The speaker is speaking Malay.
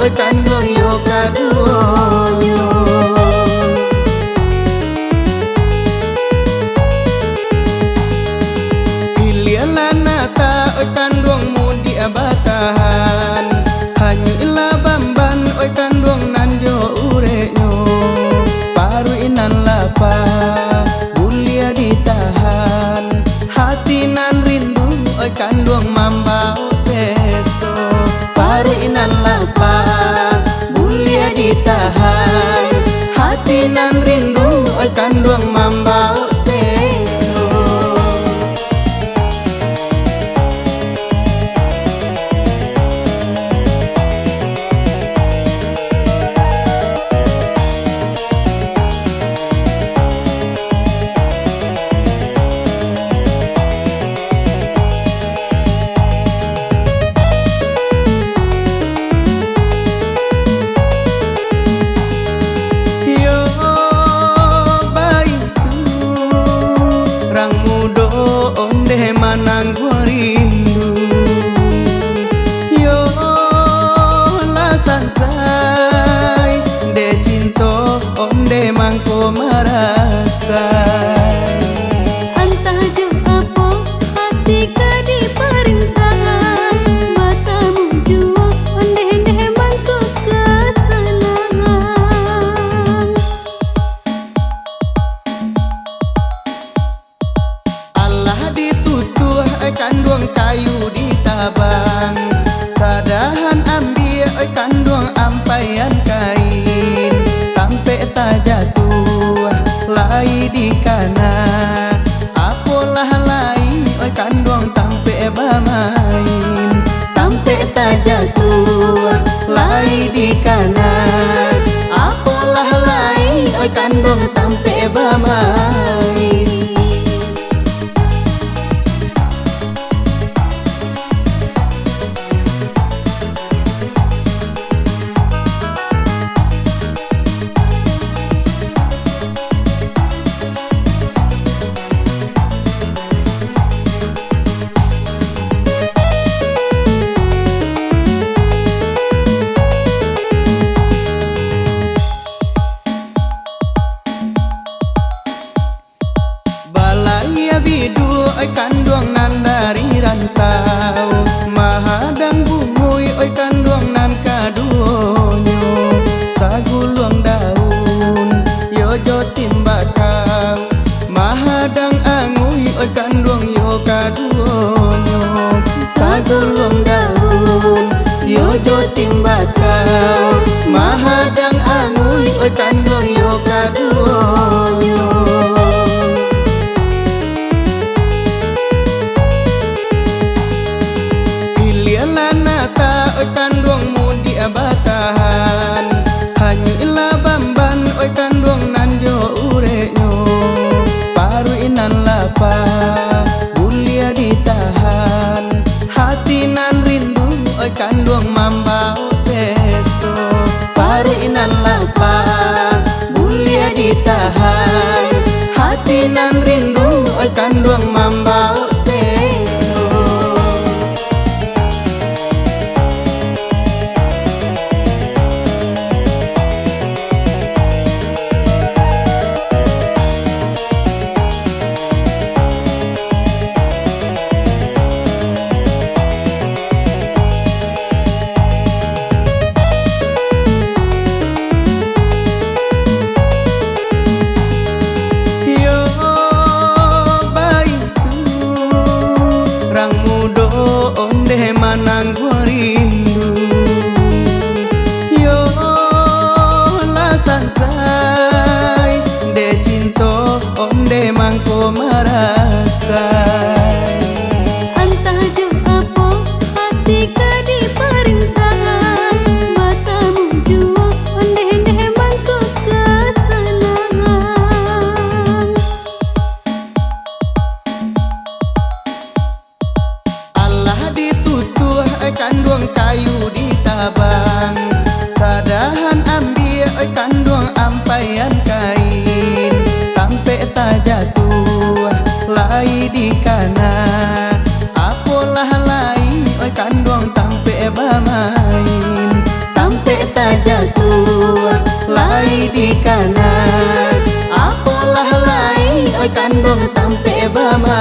oi kandung yo kaduonyo. Ilialanata oi kandung mudi abatahan, hanyu ila bamban oi kandung nanjo urenyo. Paru inan lapa bulia ditahan, hati nan rindu oi kandung mambau seso. Paru inan lapa bulia ditahan, hati nan rindu oi kandung mambau seso. Manang gua rindu yo la sansai de cinto onde mangko marasai. Antah jo apo hati ka di perintahan, matamu jua onde mangko kesenangan. Allah ditutuh kandung kayu ditabang, sadahan ambil kandung ampayan kain, tampe tak jatuh lai di kana. Apalah lai kandung tampe bamain, tampe tak jatuh lai di kana. Apalah lai kandung tampe bamain. Balaya bidu oi kandung nan dari rantau, mahadang bungui oi kandung nan kaduonyo. Saguluang daun yojo timbakau, mahadang angui oi kandung yo kaduonyo. Saguluang daun yojo timbakau, mahadang angui oi kandung yo kaduonyo. Ilialanata oi kandung mudi abatahan, hanyu ila bamban oi kandung nanjo urenyo. Paru inan lapa bulia ditahan, hati nan rindu oi kandung mambau seso. Paru inan lapa bulia ditahan, oi kandung tampe bama